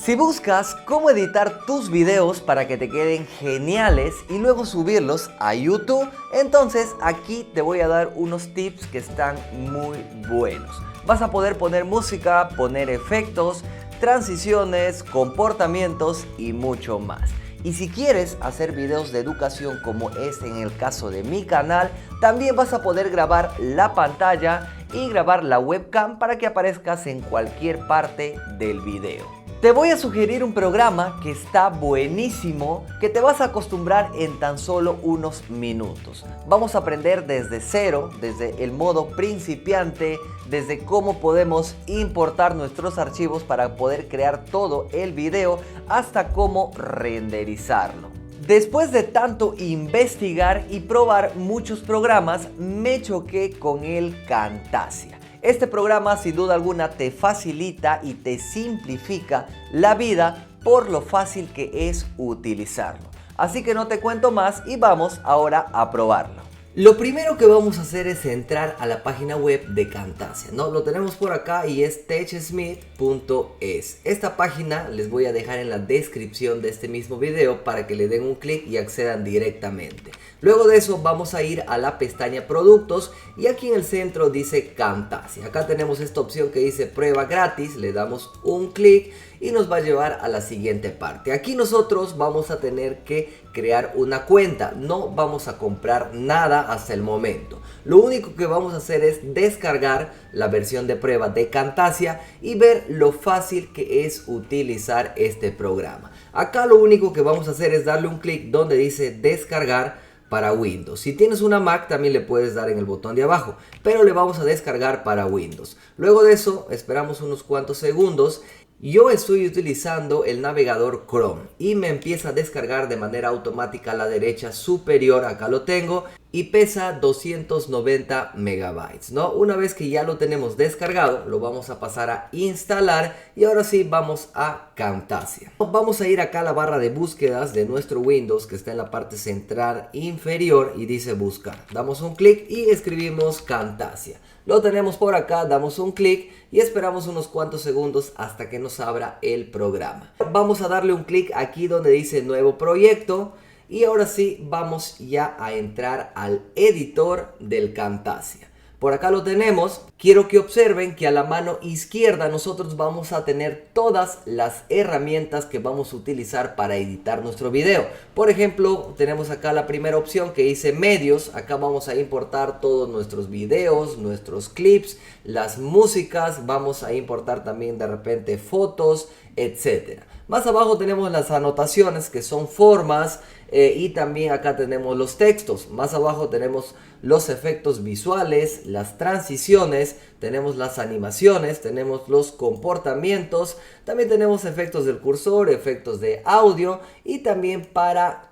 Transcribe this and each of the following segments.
Si buscas cómo editar tus videos para que te queden geniales y luego subirlos a YouTube, entonces aquí te voy a dar unos tips que están muy buenos. Vas a poder poner música, poner efectos, transiciones, comportamientos y mucho más. Y si quieres hacer videos de educación como es en el caso de mi canal, también vas a poder grabar la pantalla y grabar la webcam para que aparezcas en cualquier parte del video. Te voy a sugerir un programa que está buenísimo, que te vas a acostumbrar en tan solo unos minutos. Vamos a aprender desde cero, desde el modo principiante, desde cómo podemos importar nuestros archivos para poder crear todo el video, hasta cómo renderizarlo. Después de tanto investigar y probar muchos programas, me choqué con el Camtasia. Este programa sin duda alguna te facilita y te simplifica la vida por lo fácil que es utilizarlo. Así que no te cuento más y vamos ahora a probarlo. Lo primero que vamos a hacer es entrar a la página web de Camtasia, ¿no? Lo tenemos por acá y es techsmith.es. Esta página les voy a dejar en la descripción de este mismo video para que le den un clic y accedan directamente. Luego de eso vamos a ir a la pestaña productos y aquí en el centro dice Camtasia. Acá tenemos esta opción que dice prueba gratis, le damos un clic y nos va a llevar a la siguiente parte. Aquí nosotros vamos a tener que crear una cuenta, no vamos a comprar nada hasta el momento. Lo único que vamos a hacer es descargar la versión de prueba de Camtasia y ver lo fácil que es utilizar este programa. Acá lo único que vamos a hacer es darle un clic donde dice descargar para Windows. Si tienes una Mac también le puedes dar en el botón de abajo, pero le vamos a descargar para Windows. Luego de eso esperamos unos cuantos segundos. Yo estoy utilizando el navegador Chrome y me empieza a descargar de manera automática a la derecha superior. Acá lo tengo y pesa 290 megabytes, ¿no? Una vez que ya lo tenemos descargado, lo vamos a pasar a instalar y ahora sí vamos a Camtasia. Vamos a ir acá a la barra de búsquedas de nuestro Windows que está en la parte central inferior y dice buscar. Damos un clic y escribimos Camtasia. Lo tenemos por acá, damos un clic y esperamos unos cuantos segundos hasta que nos abra el programa. Vamos a darle un clic aquí donde dice nuevo proyecto y ahora sí vamos ya a entrar al editor del Camtasia. Por acá lo tenemos. Quiero que observen que a la mano izquierda nosotros vamos a tener todas las herramientas que vamos a utilizar para editar nuestro video. Por ejemplo, tenemos acá la primera opción que dice medios. Acá vamos a importar todos nuestros videos, nuestros clips, las músicas. Vamos a importar también de repente fotos, etcétera. Más abajo tenemos las anotaciones que son formas y también acá tenemos los textos. Más abajo tenemos los efectos visuales, las transiciones, tenemos las animaciones, tenemos los comportamientos, también tenemos efectos del cursor, efectos de audio y también para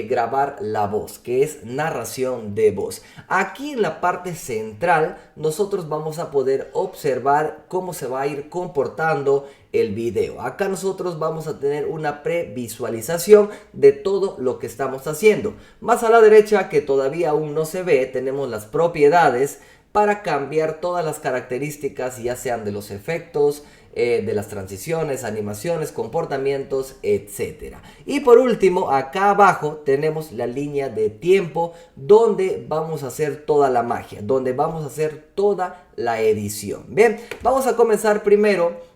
grabar la voz, que es narración de voz. Aquí en la parte central nosotros vamos a poder observar cómo se va a ir comportando el video. Acá nosotros vamos a tener una previsualización de todo lo que estamos haciendo. Más a la derecha, que todavía aún no se ve, tenemos las propiedades para cambiar todas las características, ya sean de los efectos, de las transiciones, animaciones, comportamientos, etcétera. Y por último, acá abajo tenemos la línea de tiempo donde vamos a hacer toda la magia, donde vamos a hacer toda la edición. Bien, vamos a comenzar primero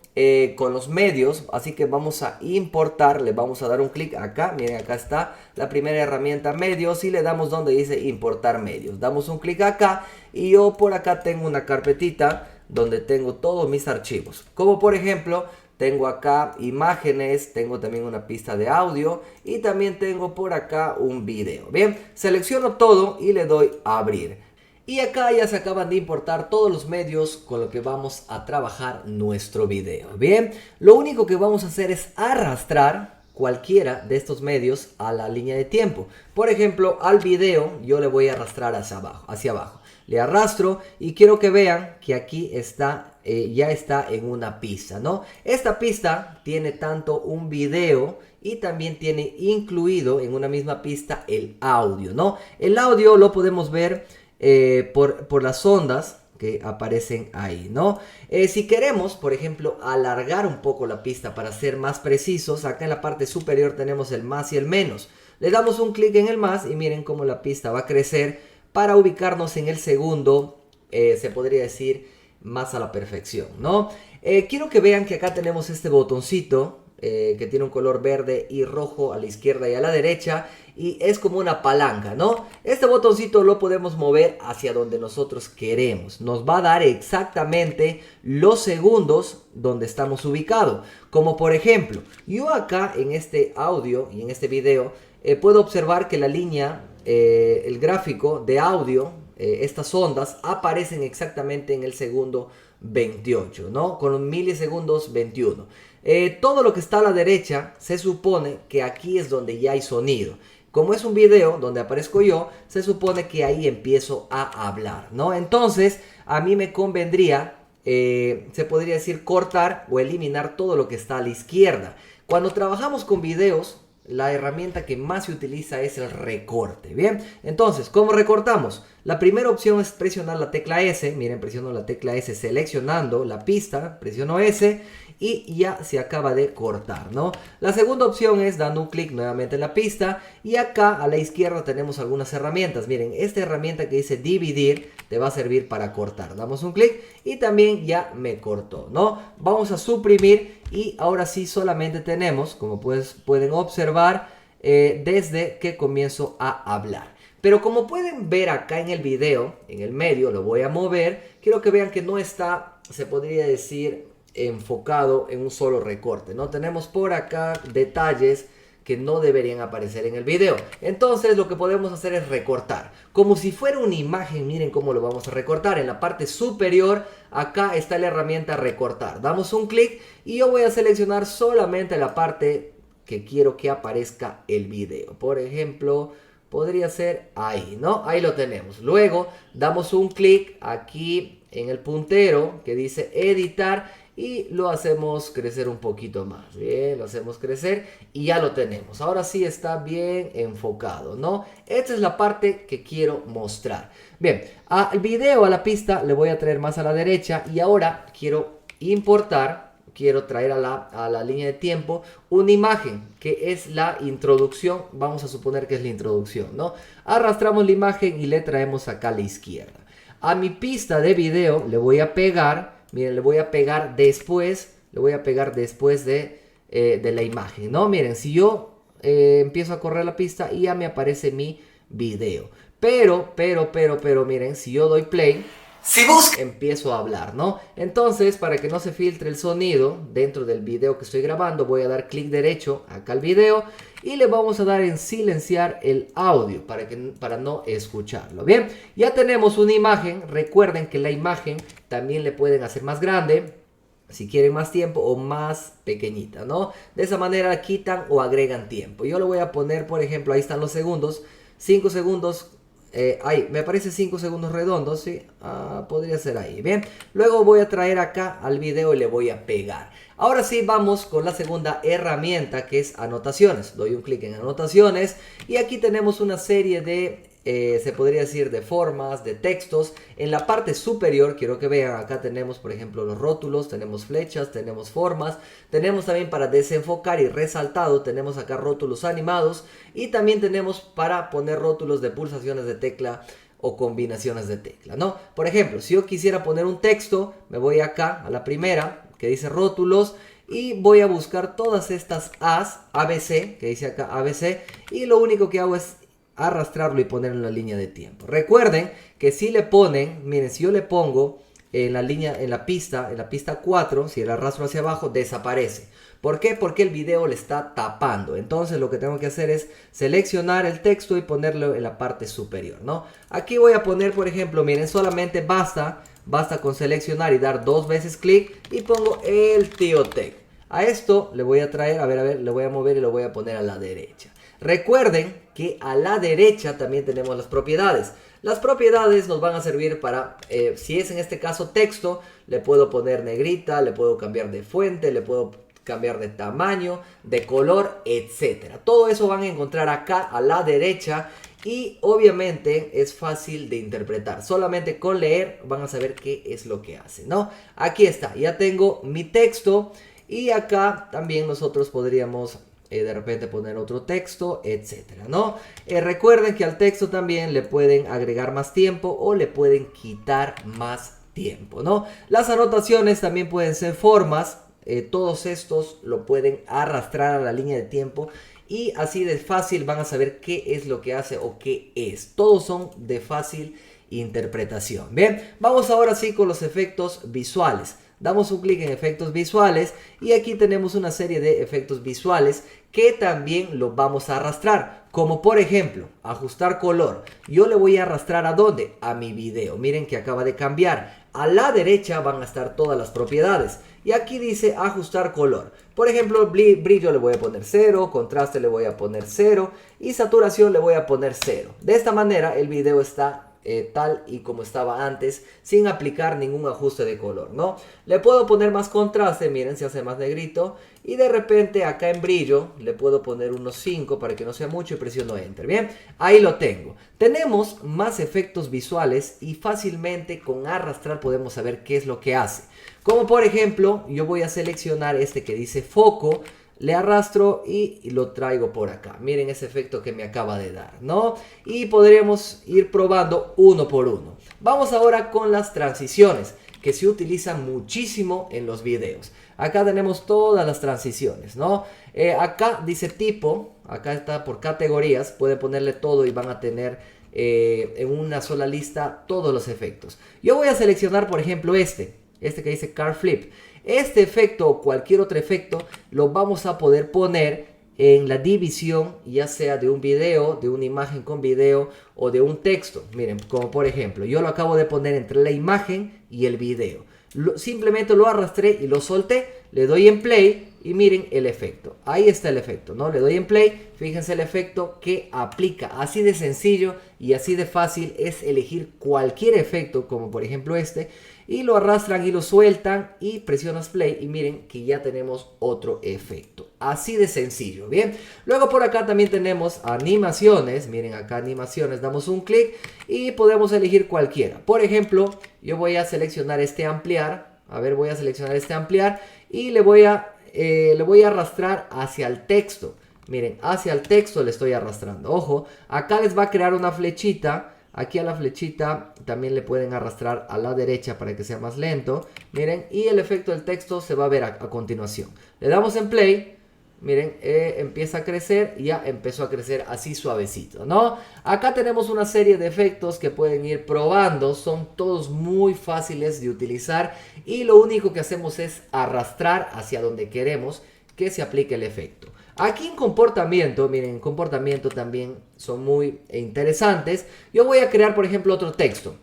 con los medios, así que vamos a importar, le vamos a dar un clic acá, miren acá está la primera herramienta medios y le damos donde dice importar medios, damos un clic acá y yo por acá tengo una carpetita donde tengo todos mis archivos, como por ejemplo tengo acá imágenes, tengo también una pista de audio y también tengo por acá un video. Bien, selecciono todo y le doy a abrir. Y acá ya se acaban de importar todos los medios con los que vamos a trabajar nuestro video. Bien, lo único que vamos a hacer es arrastrar cualquiera de estos medios a la línea de tiempo. Por ejemplo, al video yo le voy a arrastrar hacia abajo. Le arrastro y quiero que vean que aquí está, ya está en una pista, ¿no? Esta pista tiene tanto un video y también tiene incluido en una misma pista el audio, ¿no? El audio lo podemos ver por las ondas que aparecen ahí, ¿no? Si queremos, por ejemplo, alargar un poco la pista para ser más precisos, acá en la parte superior tenemos el más y el menos. Le damos un clic en el más y miren cómo la pista va a crecer para ubicarnos en el segundo, se podría decir, más a la perfección, ¿no? Quiero que vean que acá tenemos este botoncito que tiene un color verde y rojo a la izquierda y a la derecha, y es como una palanca, ¿no? Este botoncito lo podemos mover hacia donde nosotros queremos. Nos va a dar exactamente los segundos donde estamos ubicados. Como por ejemplo, yo acá en este audio y en este video puedo observar que la línea, el gráfico de audio, estas ondas aparecen exactamente en el segundo 28, ¿no? Con los milisegundos 21. Todo lo que está a la derecha se supone que aquí es donde ya hay sonido. Como es un video donde aparezco yo, se supone que ahí empiezo a hablar, ¿no? Entonces, a mí me convendría, se podría decir, cortar o eliminar todo lo que está a la izquierda. Cuando trabajamos con videos, la herramienta que más se utiliza es el recorte. Bien, entonces, ¿cómo recortamos? La primera opción es presionar la tecla S. Miren, presiono la tecla S seleccionando la pista, presiono S y ya se acaba de cortar, ¿no? La segunda opción es dando un clic nuevamente en la pista, y acá a la izquierda tenemos algunas herramientas. Miren, esta herramienta que dice dividir te va a servir para cortar. Damos un clic y también ya me cortó, ¿no? Vamos a suprimir y ahora sí solamente tenemos, como pueden observar, desde que comienzo a hablar. Pero como pueden ver acá en el video, en el medio, lo voy a mover. Quiero que vean que no está, se podría decir, enfocado en un solo recorte, ¿no? Tenemos por acá detalles que no deberían aparecer en el video. Entonces lo que podemos hacer es recortar como si fuera una imagen. Miren cómo lo vamos a recortar. En la parte superior acá está la herramienta recortar. Damos un clic y yo voy a seleccionar solamente la parte que quiero que aparezca el video. Por ejemplo, podría ser ahí, ¿no? Ahí lo tenemos. Luego damos un clic aquí en el puntero que dice editar y lo hacemos crecer un poquito más. Bien, lo hacemos crecer y ya lo tenemos. Ahora sí está bien enfocado, ¿no? Esta es la parte que quiero mostrar. Bien, al video, a la pista, le voy a traer más a la derecha, y ahora quiero importar, quiero traer a la línea de tiempo una imagen que es la introducción. Vamos a suponer que es la introducción, ¿no? Arrastramos la imagen y le traemos acá a la izquierda. A mi pista de video le voy a pegar. Miren, le voy a pegar después de la imagen, ¿no? Miren, si yo empiezo a correr la pista y ya me aparece mi video. Pero, miren, si yo doy play, empiezo a hablar, ¿no? Entonces, para que no se filtre el sonido dentro del video que estoy grabando, voy a dar clic derecho acá al video y le vamos a dar en silenciar el audio para no escucharlo. Bien, ya tenemos una imagen. Recuerden que la imagen también le pueden hacer más grande si quieren más tiempo, o más pequeñita, ¿no? De esa manera quitan o agregan tiempo. Yo lo voy a poner, por ejemplo, ahí están los segundos, 5 segundos. Ahí, me aparece 5 segundos redondos, ¿sí? Podría ser ahí, bien. Luego voy a traer acá al video y le voy a pegar. Ahora sí, vamos con la segunda herramienta, que es anotaciones. Doy un clic en anotaciones y aquí tenemos una serie de, se podría decir, de formas, de textos. En la parte superior, quiero que vean, acá tenemos, por ejemplo, los rótulos, tenemos flechas, tenemos formas, tenemos también para desenfocar y resaltado, tenemos acá rótulos animados, y también tenemos para poner rótulos de pulsaciones de tecla o combinaciones de tecla, ¿no? Por ejemplo, si yo quisiera poner un texto, me voy acá a la primera, que dice rótulos, y voy a buscar todas estas A's, ABC, que dice acá ABC, y lo único que hago es arrastrarlo y ponerlo en la línea de tiempo. Recuerden que si le ponen, miren, si yo le pongo en la línea, en la pista 4, si el arrastro hacia abajo, desaparece. ¿Por qué? Porque el video le está tapando. Entonces lo que tengo que hacer es seleccionar el texto y ponerlo en la parte superior, ¿no? Aquí voy a poner, por ejemplo, miren, solamente basta con seleccionar y dar 2 veces clic y pongo el tío Tech. A esto le voy a traer, a ver, le voy a mover y lo voy a poner a la derecha. Recuerden que a la derecha también tenemos las propiedades. Las propiedades nos van a servir para, si es en este caso texto, le puedo poner negrita, le puedo cambiar de fuente, le puedo cambiar de tamaño, de color, etcétera. Todo eso van a encontrar acá a la derecha y obviamente es fácil de interpretar. Solamente con leer van a saber qué es lo que hace, ¿no? Aquí está, ya tengo mi texto y acá también nosotros podríamos de repente poner otro texto, etcétera, ¿no? Recuerden que al texto también le pueden agregar más tiempo o le pueden quitar más tiempo, ¿no? Las anotaciones también pueden ser formas. Todos estos lo pueden arrastrar a la línea de tiempo y así de fácil van a saber qué es lo que hace o qué es. Todos son de fácil interpretación. Bien, vamos ahora sí con los efectos visuales. Damos un clic en efectos visuales y aquí tenemos una serie de efectos visuales que también los vamos a arrastrar. Como por ejemplo, ajustar color. Yo le voy a arrastrar ¿a dónde? A mi video. Miren que acaba de cambiar. A la derecha van a estar todas las propiedades. Y aquí dice ajustar color. Por ejemplo, brillo le voy a poner 0, contraste le voy a poner 0 y saturación le voy a poner 0. De esta manera el video está tal y como estaba antes, sin aplicar ningún ajuste de color, ¿no? Le puedo poner más contraste, miren, se hace más negrito. Y de repente acá en brillo le puedo poner unos 5 para que no sea mucho y presiono Enter. Bien, ahí lo tengo. Tenemos más efectos visuales y fácilmente con arrastrar podemos saber qué es lo que hace. Como por ejemplo, yo voy a seleccionar este que dice foco. Le arrastro y lo traigo por acá. Miren ese efecto que me acaba de dar, ¿no? Y podremos ir probando uno por uno. Vamos ahora con las transiciones, que se utilizan muchísimo en los videos. Acá tenemos todas las transiciones, ¿no? Acá dice tipo, acá está por categorías. Pueden ponerle todo y van a tener en una sola lista todos los efectos. Yo voy a seleccionar, por ejemplo, este que dice Car Flip. Este efecto o cualquier otro efecto lo vamos a poder poner en la división, ya sea de un video, de una imagen con video o de un texto. Miren, como por ejemplo, yo lo acabo de poner entre la imagen y el video. Simplemente lo arrastré y lo solté, le doy en play y miren el efecto. Ahí está el efecto, ¿no? Le doy en play, fíjense el efecto que aplica. Así de sencillo y así de fácil es elegir cualquier efecto, como por ejemplo este, y lo arrastran y lo sueltan y presionas play y miren que ya tenemos otro efecto. Así de sencillo, ¿bien? Luego por acá también tenemos animaciones. Miren acá animaciones, damos un clic y podemos elegir cualquiera. Por ejemplo, yo voy a seleccionar este ampliar. A ver, voy a seleccionar este ampliar y le voy a arrastrar hacia el texto. Miren, hacia el texto le estoy arrastrando. Ojo, acá les va a crear una flechita. Aquí a la flechita también le pueden arrastrar a la derecha para que sea más lento. Miren, y el efecto del texto se va a ver a continuación. Le damos en play. Miren, empieza a crecer y ya empezó a crecer así suavecito, ¿no? Acá tenemos una serie de efectos que pueden ir probando. Son todos muy fáciles de utilizar y lo único que hacemos es arrastrar hacia donde queremos que se aplique el efecto. Aquí en comportamiento, miren, en comportamiento también son muy interesantes. Yo voy a crear, por ejemplo, otro texto.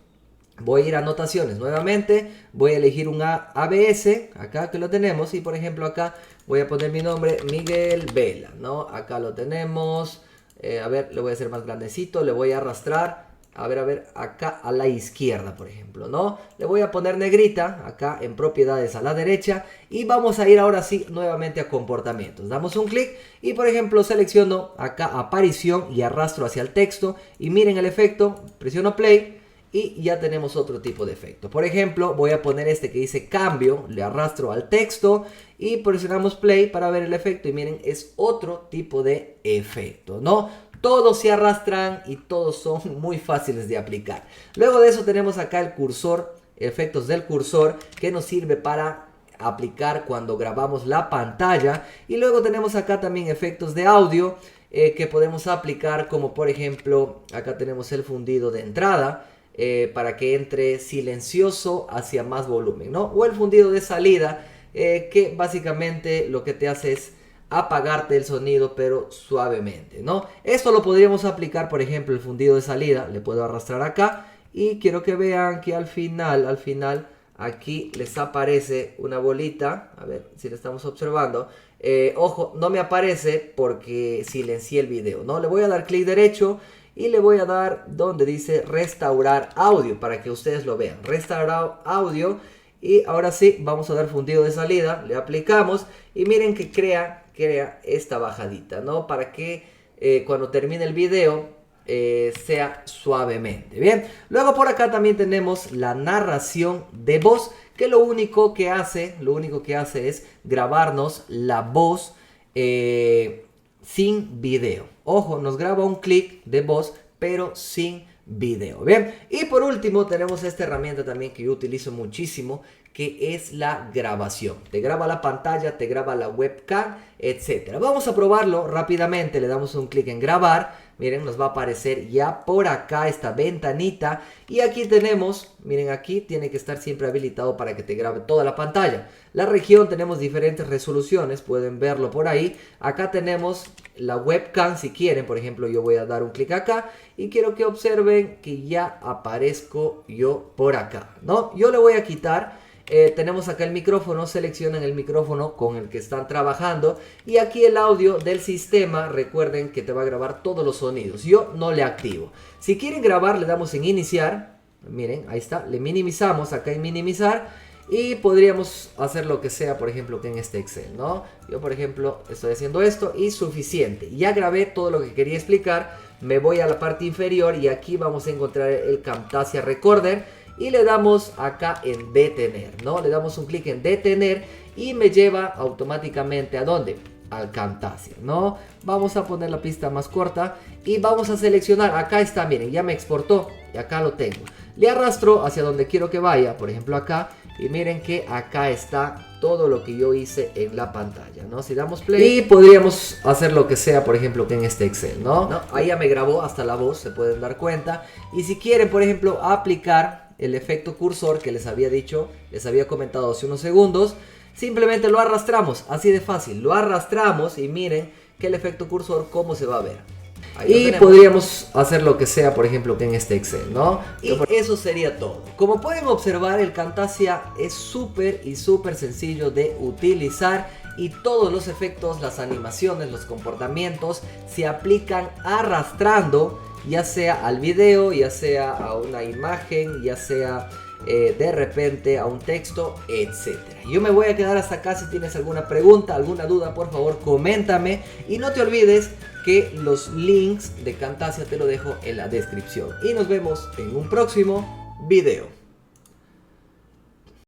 Voy a ir a anotaciones nuevamente, voy a elegir un ABS, acá que lo tenemos, y por ejemplo acá voy a poner mi nombre, Miguel Vela, ¿no? Acá lo tenemos, a ver, le voy a hacer más grandecito, le voy a arrastrar, a ver, acá a la izquierda, por ejemplo, ¿no? Le voy a poner negrita, acá en propiedades a la derecha, y vamos a ir ahora sí nuevamente a comportamientos. Damos un clic y por ejemplo selecciono acá aparición y arrastro hacia el texto, y miren el efecto, presiono play, y ya tenemos otro tipo de efecto. Por ejemplo, voy a poner este que dice cambio, le arrastro al texto y presionamos play para ver el efecto y miren, es otro tipo de efecto, ¿no? Todos se arrastran y todos son muy fáciles de aplicar. Luego de eso tenemos acá el cursor, efectos del cursor, que nos sirve para aplicar cuando grabamos la pantalla. Y luego tenemos acá también efectos de audio que podemos aplicar, como por ejemplo, acá tenemos el fundido de entrada. Para que entre silencioso hacia más volumen, ¿no? O el fundido de salida, que básicamente lo que te hace es apagarte el sonido, pero suavemente, ¿no? Esto lo podríamos aplicar, por ejemplo, el fundido de salida, le puedo arrastrar acá y quiero que vean que al final, aquí les aparece una bolita, a ver si la estamos observando. Ojo, no me aparece porque silencié el video, ¿no? Le voy a dar clic derecho y le voy a dar donde dice restaurar audio para que ustedes lo vean. Restaurar audio Y ahora sí, vamos a dar fundido de salida, le aplicamos y miren que crea esta bajadita, ¿no? Para que cuando termine el video sea suavemente. Bien, luego por acá también tenemos la narración de voz, que lo único que hace es grabarnos la voz sin video. Ojo, nos graba un clic de voz, pero sin video. Bien, y por último tenemos esta herramienta también que yo utilizo muchísimo, que es la grabación. Te graba la pantalla, te graba la webcam, etcétera. Vamos a probarlo rápidamente. Le damos un clic en grabar. Miren, nos va a aparecer ya por acá esta ventanita. Y aquí tenemos, miren, aquí tiene que estar siempre habilitado para que te grabe toda la pantalla. La región tenemos diferentes resoluciones, pueden verlo por ahí. Acá tenemos la webcam si quieren. Por ejemplo, yo voy a dar un clic acá y quiero que observen que ya aparezco yo por acá, ¿no? Yo le voy a quitar. Tenemos acá el micrófono, seleccionan el micrófono con el que están trabajando y aquí el audio del sistema, recuerden que te va a grabar todos los sonidos. Yo no le activo. Si quieren grabar le damos en iniciar, miren, ahí está, le minimizamos acá en minimizar y podríamos hacer lo que sea, por ejemplo, que en este Excel, ¿no? Yo, por ejemplo, estoy haciendo esto y suficiente. Ya grabé todo lo que quería explicar, me voy a la parte inferior y aquí vamos a encontrar el Camtasia Recorder. Y le damos acá en detener, ¿no? Le damos un clic en detener y me lleva automáticamente ¿a dónde? Al Camtasia, ¿no? Vamos a poner la pista más corta y vamos a seleccionar. Acá está, miren, ya me exportó y acá lo tengo. Le arrastro hacia donde quiero que vaya, por ejemplo acá. Y miren que acá está todo lo que yo hice en la pantalla, ¿no? Si damos play y podríamos hacer lo que sea, por ejemplo, que en este Excel, ¿no? Ahí ya me grabó hasta la voz, se pueden dar cuenta. Y si quieren, por ejemplo, aplicar el efecto cursor que les había dicho, les había comentado hace unos segundos, simplemente lo arrastramos, así de fácil, lo arrastramos y miren que el efecto cursor cómo se va a ver. Ahí y podríamos hacer lo que sea, por ejemplo, que en este Excel, ¿no? Y eso sería todo. Como pueden observar, el Camtasia es súper y súper sencillo de utilizar y todos los efectos, las animaciones, los comportamientos se aplican arrastrando, ya sea al video, ya sea a una imagen, ya sea de repente a un texto, etcétera. Yo me voy a quedar hasta acá. Si tienes alguna pregunta, alguna duda, por favor coméntame y no te olvides que los links de Camtasia te lo dejo en la descripción y nos vemos en un próximo video.